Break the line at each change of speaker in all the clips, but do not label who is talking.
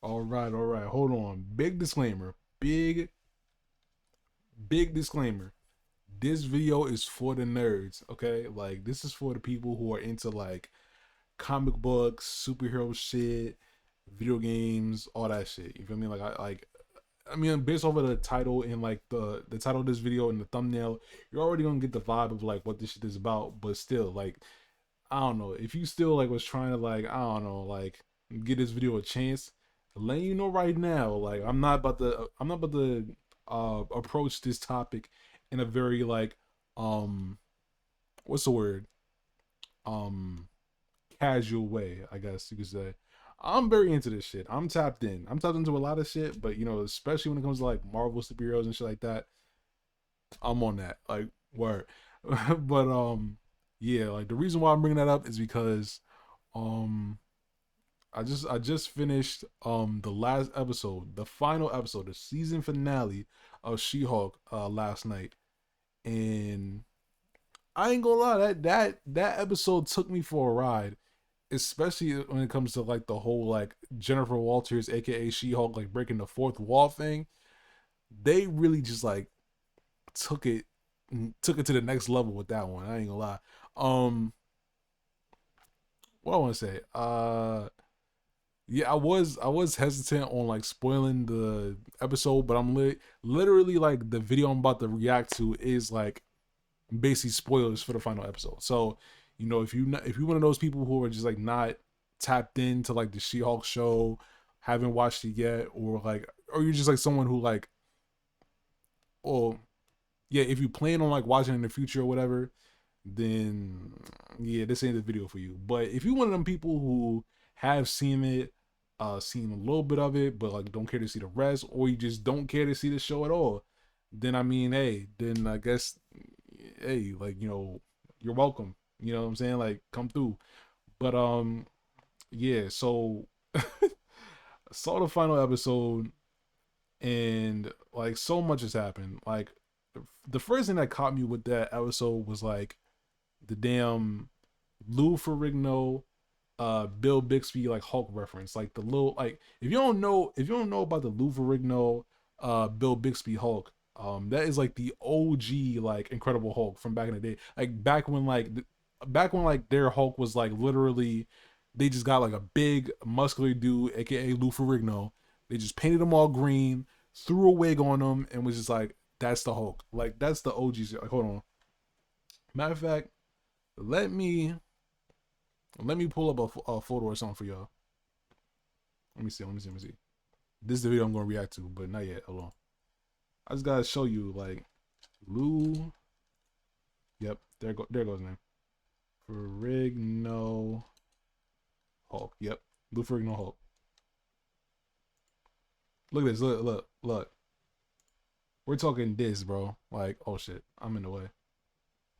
All right, all right. Hold on. Big disclaimer. Big disclaimer. This video is for the nerds, okay? Like this is for the people who are into like comic books, superhero shit, video games, all that shit. You feel me? I mean, based off of the title and like the title of this video and the thumbnail, you're already gonna get the vibe of like what this shit is about. But still, like, I don't know. If you still like was trying to like, I don't know, like give this video a chance, letting you know right now, like I'm not about to approach this topic in a very like um what's the word? Um casual way, I guess you could say. I'm very into this shit. I'm tapped in. I'm tapped into a lot of shit, but you know, especially when it comes to like Marvel superheroes and shit like that, I'm on that. Like word. But yeah, like the reason why I'm bringing that up is because um I just finished the last episode, the final episode, the season finale of She-Hulk last night. And I ain't gonna lie, that episode took me for a ride, especially when it comes to like the whole like Jennifer Walters, aka She-Hulk, like breaking the fourth wall thing. They really just like took it took it to the next level with that one. I ain't gonna lie. Um, what I want to say? Yeah, I was hesitant on like spoiling the episode, but literally like the video I'm about to react to is like basically spoilers for the final episode. So, you know, if you're one of those people who are just like not tapped into like the She-Hulk show, haven't watched it yet, or you're just like someone who like, well, yeah, if you plan on like watching in the future or whatever, then yeah, this ain't the video for you. But if you're one of them people who have seen it, seen a little bit of it, but like don't care to see the rest, or you just don't care to see the show at all, then I mean, hey, then I guess, hey, like you know, you're welcome. You know what I'm saying? Like, come through. But yeah. So saw the final episode, and like so much has happened. Like the first thing that caught me with that episode was like the damn Lou Ferrigno Bill Bixby like Hulk reference. Like the little like if you don't know about the Lou Ferrigno Bill Bixby Hulk, that is like the OG like Incredible Hulk from back in the day. Like back when like their Hulk was like literally they just got like a big muscular dude, aka Lou Ferrigno. They just painted him all green, threw a wig on him, and was just like, that's the Hulk. Like that's the OG. Like hold on. Matter of fact, let me let me pull up a photo or something for y'all. Let me see. Let me see. Let me see. This is the video I'm gonna react to, but not yet. Hold on. I just gotta show you like Lou. Yep. There goes his name. Ferrigno Hulk. Yep. Lou Ferrigno Hulk. Look at this. Look. We're talking this, bro. Like, oh shit. I'm in the way.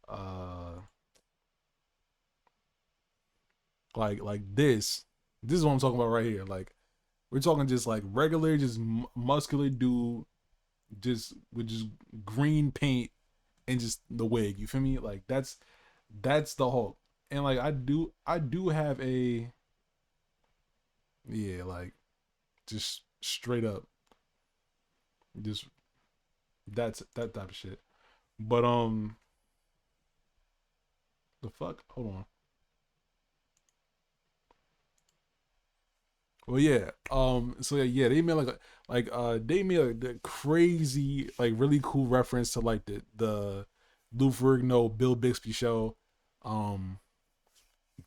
Uh, like this. This is what I'm talking about right here. Like, we're talking just like regular, just muscular dude, just with just green paint and just the wig. You feel me? Like that's the Hulk. And like I do have a, yeah, like just straight up just that's that type of shit. But the fuck? Hold on. Well, yeah. So yeah, they made they made the crazy like really cool reference to like the Lou Ferrigno Bill Bixby show. Um,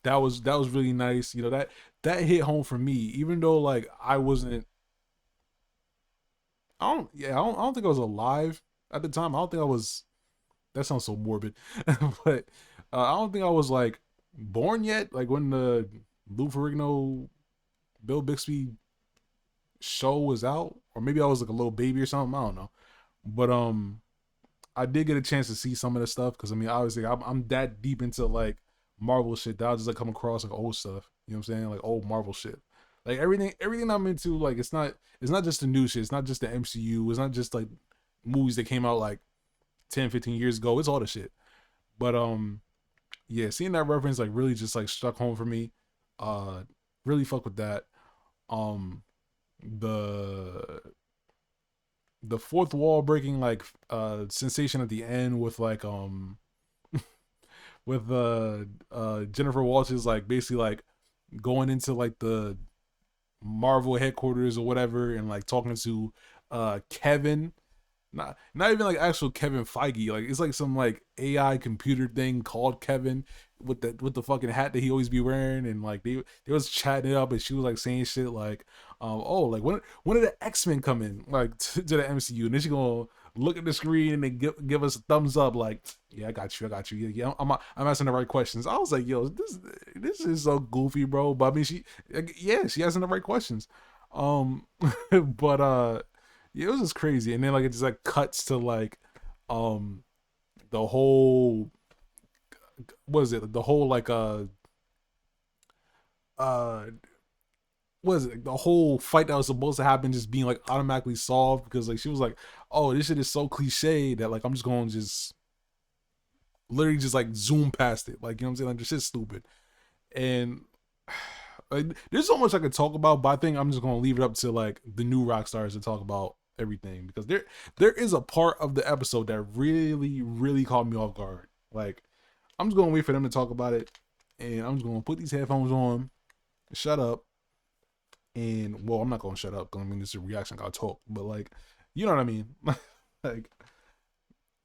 that was really nice. You know that hit home for me, even though like I wasn't. I don't think I was alive at the time. I don't think I was. That sounds so morbid, but I don't think I was like born yet. Like when the Lou Ferrigno Bill Bixby show was out, or maybe I was like a little baby or something. I don't know, but I did get a chance to see some of the stuff because I mean, obviously, I'm that deep into like Marvel shit that I'll just like come across like old stuff. You know what I'm saying? Like old Marvel shit. Like everything I'm into. Like it's not just the new shit. It's not just the MCU. It's not just like movies that came out like 10, 15 years ago. It's all the shit. But yeah, seeing that reference like really just like struck home for me. Uh, really fuck with that. Um, the the fourth wall breaking like sensation at the end with like with Jennifer Walters like basically like going into like the Marvel headquarters or whatever and like talking to Kevin, not even like actual Kevin Feige. Like it's like some like AI computer thing called Kevin with the fucking hat that he always be wearing, and like they was chatting it up, and she was like saying shit like, oh like when did the X-Men come in like to the MCU, and then she gonna look at the screen and then give us a thumbs up like, yeah, I got you, yeah, I'm asking the right questions. I was like, yo, this is so goofy, bro. But I mean, she asking the right questions. Um, but yeah, it was just crazy. And then like it just like cuts to like um the whole, what is it? The whole like uh what is it? The whole fight that was supposed to happen just being like automatically solved because like she was like, oh, this shit is so cliche that like I'm just going to just literally just like zoom past it. Like, you know what I'm saying? Like this shit's stupid. And like there's so much I could talk about, but I think I'm just gonna leave it up to like the new Rockstars to talk about everything, because there is a part of the episode that really caught me off guard. Like I'm just gonna wait for them to talk about it, and I'm just gonna put these headphones on, shut up, and well, I'm not gonna shut up because I mean this is a reaction, I gotta talk, but like, you know what I mean? Like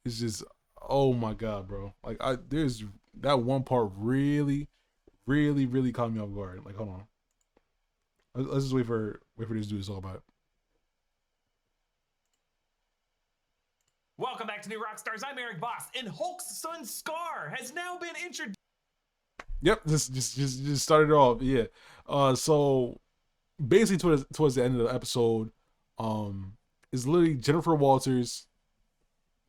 it's just, oh my god, bro. Like there's that one part really caught me off guard. Like hold on. Let's just wait for this dude to talk about it.
Welcome back to New Rockstars. I'm Eric Voss, and Hulk's son SKAAR has now been introduced.
Yep, just started off. Yeah. So basically towards the end of the episode, is literally Jennifer Walters,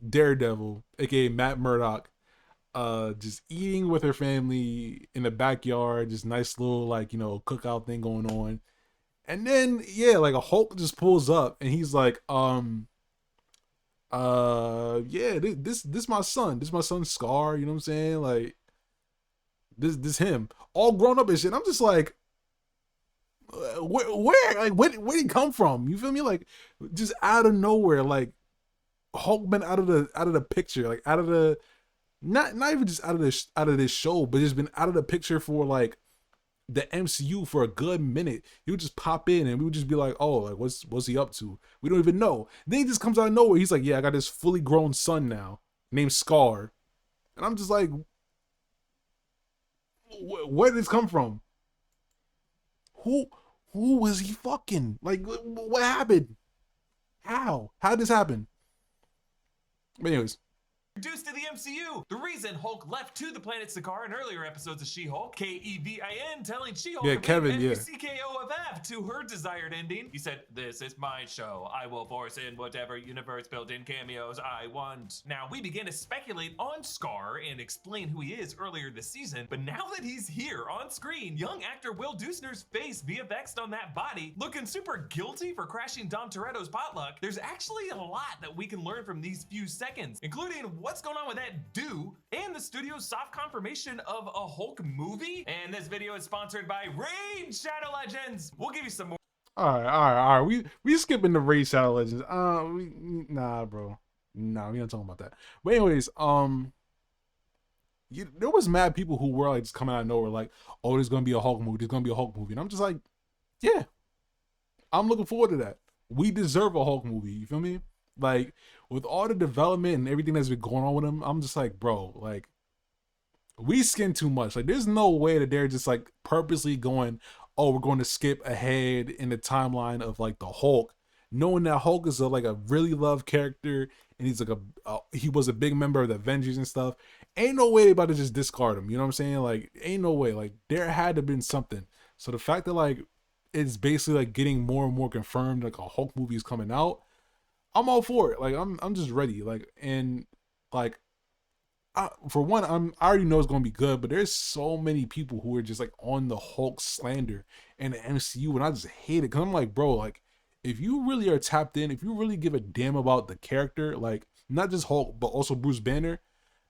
Daredevil, aka Matt Murdock, just eating with her family in the backyard, just nice little like, you know, cookout thing going on. And then yeah, like a Hulk just pulls up and he's like, yeah, this my son. This my son SKAAR, you know what I'm saying? Like this him. All grown up and shit. I'm just like, where like where'd he come from? You feel me? Like just out of nowhere, like Hulk been out of the picture, like out of the, not even just out of this show, but just been out of the picture for like the MCU for a good minute. He would just pop in and we would just be like, oh, like what's he up to? We don't even know. Then he just comes out of nowhere. He's like, yeah, I got this fully grown son now named SKAAR. And I'm just like, where did this come from? Who was he fucking? Like, what happened? How did this happen? But anyways,
Introduced to the MCU. The reason Hulk left to the planet SKAAR in earlier episodes of She-Hulk. Kevin telling She-Hulk
yeah, Kevin, yeah.
CKOFF to her desired ending. He said, this is my show. I will force in whatever universe built-in cameos I want. Now, we began to speculate on SKAAR and explain who he is earlier this season, but now that he's here on screen, young actor Will Dusner's face VFX'd on that body, looking super guilty for crashing Dom Toretto's potluck, there's actually a lot that we can learn from these few seconds, including what's going on with that do and the studio's soft confirmation of a Hulk movie. And this video is sponsored by Raid Shadow Legends. We'll give you some more.
All right. We skipping the Raid Shadow Legends. Nah, bro. Nah, we not talking about that. But anyways, there was mad people who were like just coming out of nowhere, like, oh, there's gonna be a Hulk movie. There's gonna be a Hulk movie, and I'm just like, yeah, I'm looking forward to that. We deserve a Hulk movie. You feel me? Like with all the development and everything that's been going on with him, I'm just like, bro, like we skin too much. Like there's no way that they're just like purposely going, oh, we're going to skip ahead in the timeline of like the Hulk, knowing that Hulk is like a really loved character and he's like he was a big member of the Avengers and stuff. Ain't no way they about to just discard him. You know what I'm saying? Like ain't no way. Like there had to have been something. So the fact that like it's basically like getting more and more confirmed, like a Hulk movie is coming out, I'm all for it. Like I'm just ready. Like, and like for one, I already know it's gonna be good, but there's so many people who are just like on the Hulk slander in the MCU, and I just hate it because I'm like, bro, like if you really are tapped in, if you really give a damn about the character, like not just Hulk but also Bruce Banner,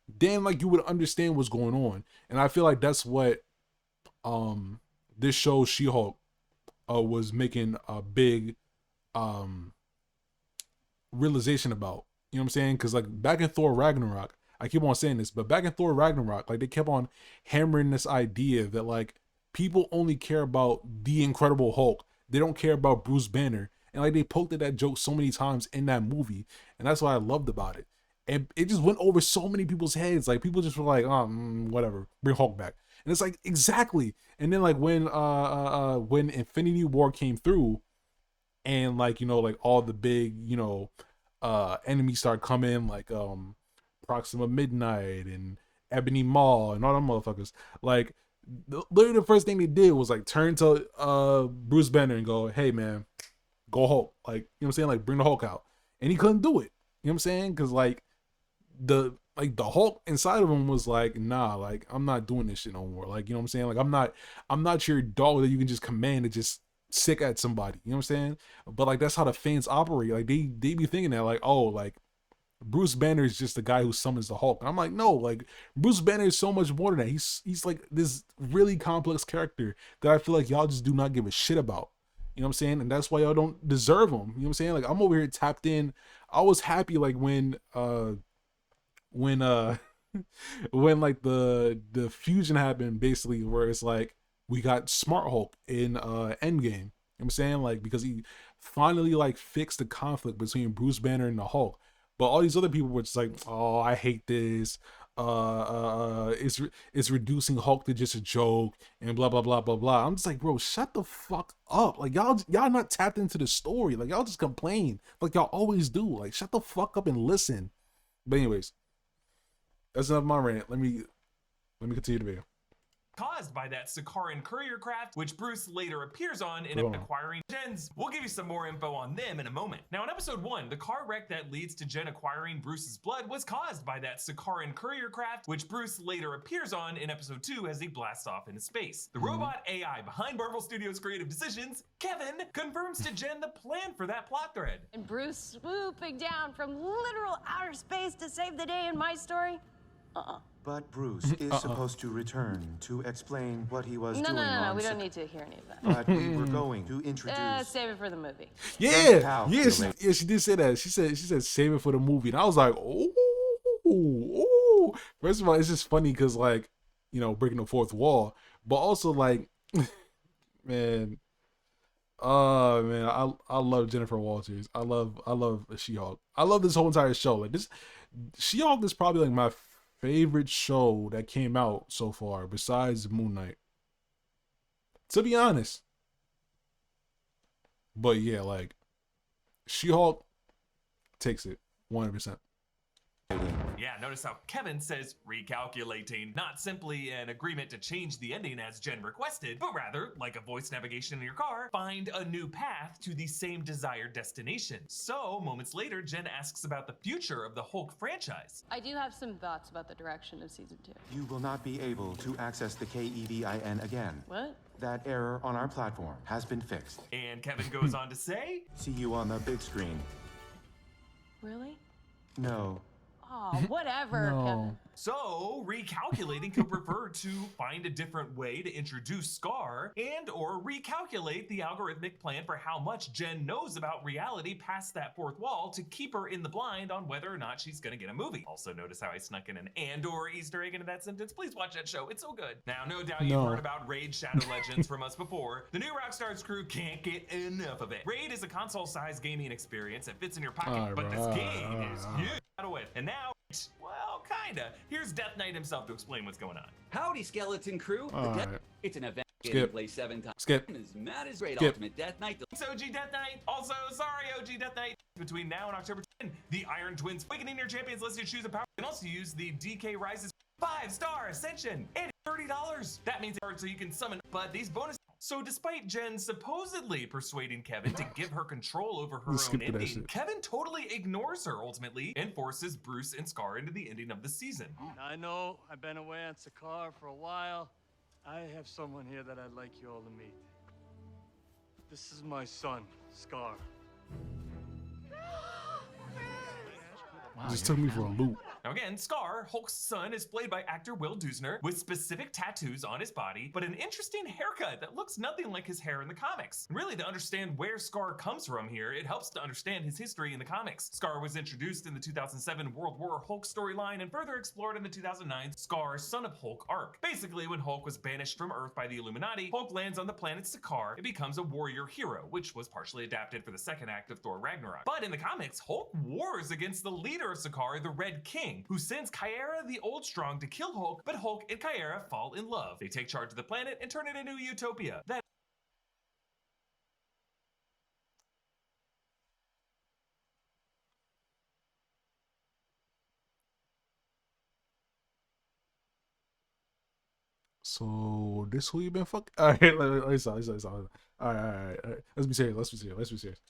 then like you would understand what's going on. And I feel like that's what this show She-Hulk was making a big um realization about. You know what I'm saying? Because like back in Thor Ragnarok, I keep on saying this, but back in Thor Ragnarok, like they kept on hammering this idea that like people only care about the Incredible Hulk. They don't care about Bruce Banner. And like they poked at that joke so many times in that movie. And that's what I loved about it. And it just went over so many people's heads. Like people just were like, whatever, bring Hulk back. And it's like exactly. And then like when Infinity War came through, and like like all the big enemies start coming, like Proxima Midnight and Ebony Maw and all them motherfuckers. Like literally the first thing they did was like turn to Bruce Banner and go, hey man, go Hulk. Like, you know what I'm saying? Like bring the Hulk out. And he couldn't do it. You know what I'm saying? Cause like the Hulk inside of him was like, nah, like I'm not doing this shit no more. Like, you know what I'm saying? Like I'm not your dog that you can just command to just sick at somebody. You know what I'm saying? But like that's how the fans operate. Like they be thinking that like, oh, like Bruce Banner is just the guy who summons the Hulk. And I'm like, no, like Bruce Banner is so much more than that. He's like this really complex character that I feel like y'all just do not give a shit about. You know what I'm saying? And that's why y'all don't deserve him. You know what I'm saying? Like I'm over here tapped in. I was happy like when when like the fusion happened, basically, where it's like we got Smart Hulk in Endgame. You know what I'm saying? Like because he finally like fixed the conflict between Bruce Banner and the Hulk. But all these other people were just like, oh, I hate this. It's reducing Hulk to just a joke and blah blah blah blah blah. I'm just like, bro, shut the fuck up. Like y'all not tapped into the story. Like y'all just complain like y'all always do. Like shut the fuck up and listen. But anyways, that's enough of my rant. Let me continue the video.
Caused by that SKAAR courier craft, which Bruce later appears on in acquiring Jen's. We'll give you some more info on them in a moment. Now, in episode 1, the car wreck that leads to Jen acquiring Bruce's blood was caused by that SKAAR courier craft, which Bruce later appears on in episode 2 as he blasts off into space. The robot AI behind Marvel Studios' creative decisions, Kevin, confirms to Jen the plan for that plot thread.
And Bruce swooping down from literal outer space to save the day in my story?
But Bruce is supposed to return to explain what he was doing.
No, we don't need to hear any of that.
But we were going to introduce.
Save it for the movie.
Yeah, she did say that. She said save it for the movie, and I was like, oh. First of all, it's just funny because like breaking the fourth wall, but also like, man. Oh man, I love Jennifer Walters. I love She-Hulk. I love this whole entire show. Like this, She-Hulk is probably like my favorite show that came out so far, besides Moon Knight. To be honest. But yeah, like She-Hulk takes it 100%.
Yeah, notice how Kevin says recalculating, not simply an agreement to change the ending as Jen requested, but rather, like a voice navigation in your car, find a new path to the same desired destination. So, moments later, Jen asks about the future of the Hulk franchise.
I do have some thoughts about the direction of season 2.
You will not be able to access the KEVIN again.
What?
That error on our platform has been fixed.
And Kevin goes on to say,
see you on the big screen.
Really?
No.
Oh, whatever,
No.
Kevin.
So, recalculating could refer to find a different way to introduce SKAAR and or recalculate the algorithmic plan for how much Jen knows about reality past that fourth wall to keep her in the blind on whether or not she's gonna get a movie. Also, notice how I snuck in an and or Easter egg into that sentence. Please watch that show. It's so good. Now, no doubt you've heard about Raid Shadow Legends from us before. The new Rockstars crew can't get enough of it. Raid is a console-sized gaming experience that fits in your pocket, but this game is huge. And now, well, kinda. Here's Death Knight himself to explain what's going on.
Howdy, Skeleton Crew. It's an event getting played 7 times. I'm as mad as Raid Ultimate Death Knight.
It's OG Death Knight. Also, sorry, OG Death Knight. Between now and October 10, the Iron Twins Awakening your champions lets you choose a power. You can also use the DK Rises 5-star Ascension and $30. That means so you can summon, but these bonus. So despite Jen supposedly persuading Kevin to give her control over her own ending, Kevin totally ignores her ultimately and forces Bruce and SKAAR into the ending of the season.
I know I've been away on SKAAR for a while. I have someone here that I'd like you all to meet. This is my son, SKAAR.
Just took me for a loop.
Now again, SKAAR, Hulk's son, is played by actor Will Dusner with specific tattoos on his body, but an interesting haircut that looks nothing like his hair in the comics. And really, to understand where SKAAR comes from here, it helps to understand his history in the comics. SKAAR was introduced in the 2007 World War Hulk storyline and further explored in the 2009 SKAAR Son of Hulk arc. Basically, when Hulk was banished from Earth by the Illuminati, Hulk lands on the planet SKAAR and becomes a warrior hero, which was partially adapted for the second act of Thor Ragnarok. But in the comics, Hulk wars against the leader of SKAAR, the Red King, who sends Kyra the Old Strong to kill Hulk, but Hulk and Kyra fall in love. They take charge of the planet and turn it into a utopia.
So this who you been fucking? All right, let's stop. All right. Let's be serious. Let's be serious.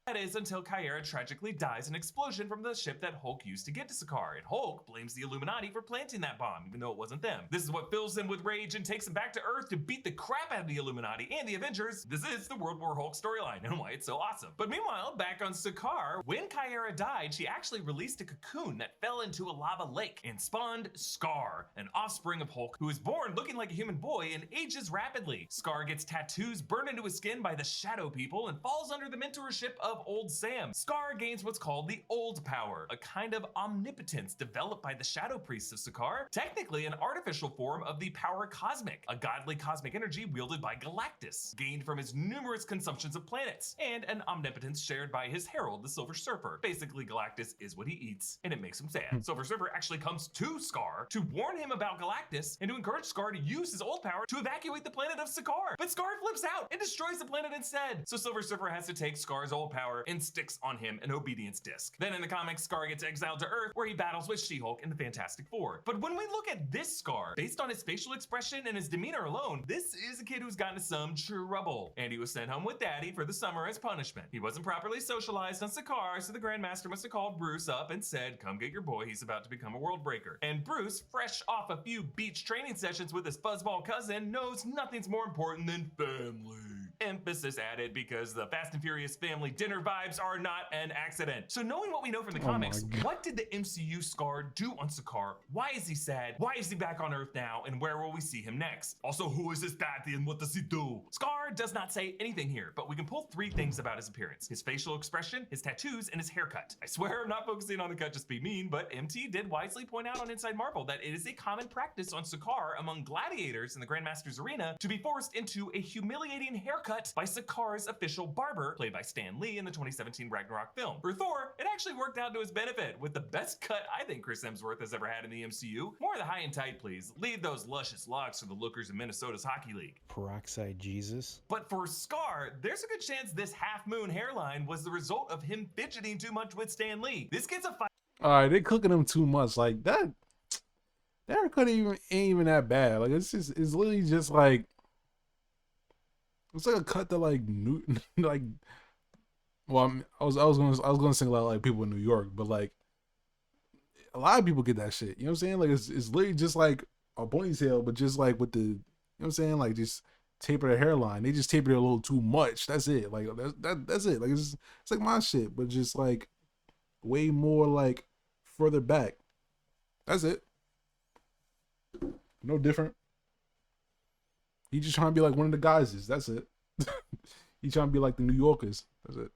That is until Kyra tragically dies in an explosion from the ship that Hulk used to get to SKAAR, and Hulk blames the Illuminati for planting that bomb, even though it wasn't them. This is what fills him with rage and takes him back to Earth to beat the crap out of the Illuminati and the Avengers. This is the World War Hulk storyline and why it's so awesome. But meanwhile, back on SKAAR, when Kyra died, she actually released a cocoon that fell into a lava lake and spawned SKAAR, an offspring of Hulk who is born looking like a human boy and ages rapidly. SKAAR gets tattoos burned into his skin by the Shadow People and falls under the mentorship of Old Sam. SKAAR gains what's called the Old Power, a kind of omnipotence developed by the Shadow Priests of SKAAR, technically an artificial form of the Power Cosmic, a godly cosmic energy wielded by Galactus, gained from his numerous consumptions of planets, and an omnipotence shared by his herald, the Silver Surfer. Basically, Galactus is what he eats, and it makes him sad. Silver Surfer actually comes to SKAAR to warn him about Galactus and to encourage SKAAR to use his old power to evacuate the planet of SKAAR. But SKAAR flips out and destroys the planet instead. So Silver Surfer has to take SKAAR's old power and sticks on him an obedience disc. Then in the comics, SKAAR gets exiled to Earth, where he battles with She-Hulk and the Fantastic Four. But when we look at this SKAAR, based on his facial expression and his demeanor alone, this is a kid who's gotten into some trouble, and he was sent home with Daddy for the summer as punishment. He wasn't properly socialized on SKAAR, so the Grandmaster must have called Bruce up and said, "Come get your boy, he's about to become a world breaker." And Bruce, fresh off a few beach training sessions with his fuzzball cousin, knows nothing's more important than family. Emphasis added because the Fast and Furious family dinner vibes are not an accident. So knowing what we know from the comics, what did the MCU SKAAR do on SKAAR? Why is he sad? Why is he back on Earth now? And where will we see him next? Also, who is this daddy and what does he do? SKAAR does not say anything here, but we can pull three things about his appearance: his facial expression, his tattoos, and his haircut. I swear I'm not focusing on the cut just be mean, but MT did wisely point out on Inside Marvel that it is a common practice on SKAAR among gladiators in the Grandmaster's arena to be forced into a humiliating haircut by SKAAR's official barber, played by Stan Lee in the 2017 Ragnarok film. For Thor, it actually worked out to his benefit, with the best cut I think Chris Hemsworth has ever had in the MCU. More of the high and tight, please. Leave those luscious locks for the lookers in Minnesota's hockey league.
Peroxide Jesus.
But for SKAAR, there's a good chance this half-moon hairline was the result of him fidgeting too much with Stan Lee. This kid's a fight.
All right, they cooking him too much. Like that haircut ain't even that bad. Like it's literally just like, it's like a cut that like like. Well, I was gonna single out like people in New York, but like a lot of people get that shit. You know what I'm saying? Like it's literally just like a ponytail, but just like with the, you know what I'm saying? Like just taper the hairline. They just tapered it a little too much. That's it. Like that's it. Like it's like my shit, but just like way more like further back. That's it. No different. He just trying to be like one of the guys. That's it. He trying to be like the New Yorkers. That's it.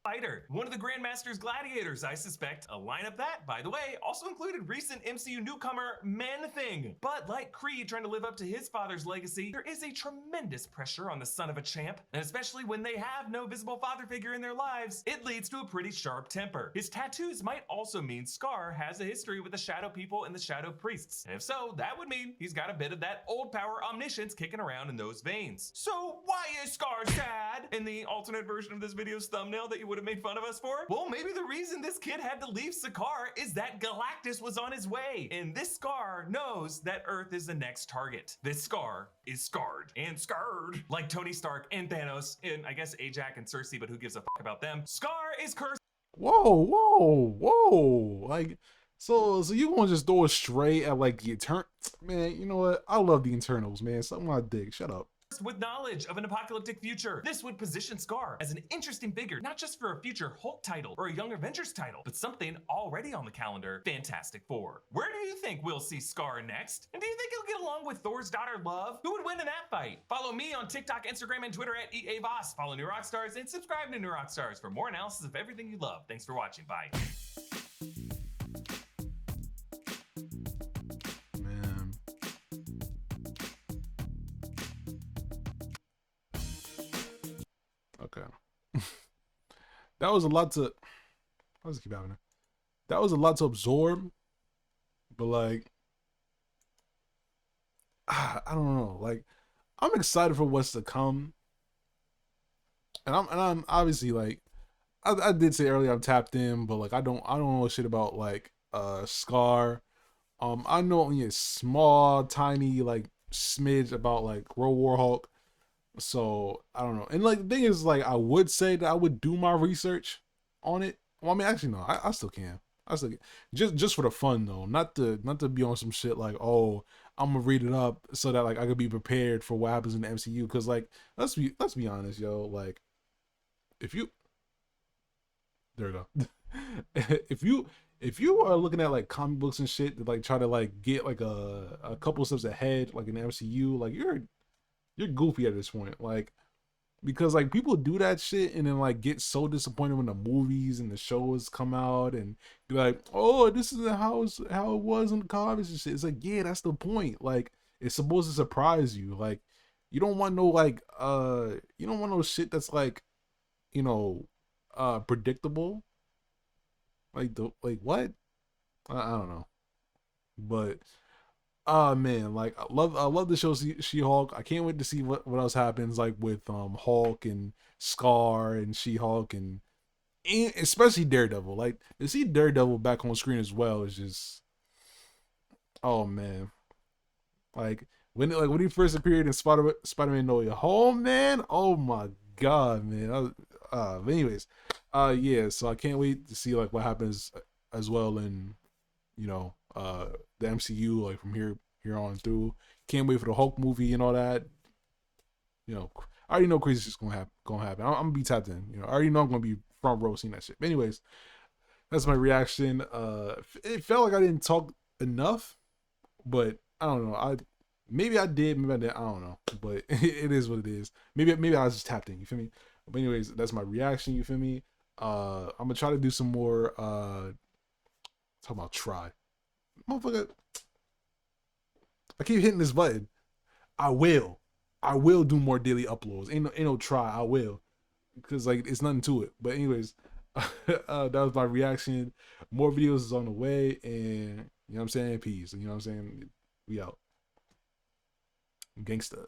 Fighter, one of the Grandmaster's gladiators, I suspect. A lineup that, by the way, also included recent MCU newcomer Man-Thing. But like Creed trying to live up to his father's legacy, there is a tremendous pressure on the son of a champ, and especially when they have no visible father figure in their lives, it leads to a pretty sharp temper. His tattoos might also mean SKAAR has a history with the Shadow People and the Shadow Priests, and if so, that would mean he's got a bit of that old power omniscience kicking around in those veins. So why is SKAAR sad? In the alternate version of this video's thumbnail that you would have made fun of us for? Well, maybe the reason this kid had to leave SKAAR is that Galactus was on his way, and this SKAAR knows that Earth is the next target. This SKAAR is scarred and scarred, like Tony Stark and Thanos, and I guess Ajax and Cersei, but who gives a fuck about them? SKAAR is cursed.
Whoa. Like, so you gonna just throw it straight at like the man, you know what? I love the Eternals, man. Suck my dick. Shut up.
with knowledge of an apocalyptic future. This would position SKAAR as an interesting figure, not just for a future Hulk title or a Young Avengers title, but something already on the calendar, Fantastic Four. Where do you think we'll see SKAAR next? And do you think he'll get along with Thor's daughter Love? Who would win in that fight? Follow me on TikTok, Instagram, and Twitter at EAVOS. Follow New Rockstars and subscribe to New Rockstars for more analysis of everything you love. Thanks for watching. Bye.
Man. Okay. That was a lot to... Let's keep happening. That was a lot to absorb, but like, I don't know. Like, I'm excited for what's to come, and I'm obviously like, I did say earlier I'm tapped in, but like I don't know shit about like SKAAR. I know only a small, tiny like smidge about like World War Hulk. So I don't know. And like the thing is, like I would say that I would do my research on it. Well, I mean, actually no, I still can. I still can. Just for the fun though, not to be on some shit like, oh, I'm gonna read it up so that like I could be prepared for what happens in the MCU. Because like let's be honest, yo. Like if you, there we go. if you are looking at like comic books and shit to like try to like get like a couple steps ahead like in the MCU, like you're goofy at this point. Like, because like people do that shit and then like get so disappointed when the movies and the shows come out and be like, oh, this is how it was in the comics and shit. It's like, yeah, that's the point. Like, it's supposed to surprise you. Like, you don't want no like you don't want no shit that's like, you know, predictable. Like what? I don't know. But man, like I love the show She-Hulk. I can't wait to see what else happens like with Hulk and SKAAR and She-Hulk and especially Daredevil. Like to see Daredevil back on screen as well is just, oh man. Like when he first appeared in Spider-Man No Way Home, man. Oh my god, man. But anyways, yeah, so I can't wait to see like what happens as well in, you know, the MCU like from here on through. Can't wait for the Hulk movie and all that. You know, I already know crazy shit's gonna happen. I'm gonna be tapped in. You know, I already know I'm gonna be front row seeing that shit. But anyways, that's my reaction. It felt like I didn't talk enough, but I don't know. Maybe I did, maybe I didn't. I don't know. But it is what it is. Maybe I was just tapped in. You feel me? But anyways, that's my reaction. You feel me? I'm gonna try to do some more. Talk about try, motherfucker. I keep hitting this button. I will do more daily uploads. Ain't no try. I will, because like it's nothing to it. But anyways, that was my reaction. More videos is on the way, and you know what I'm saying. Peace. You know what I'm saying. We out. Gangsta.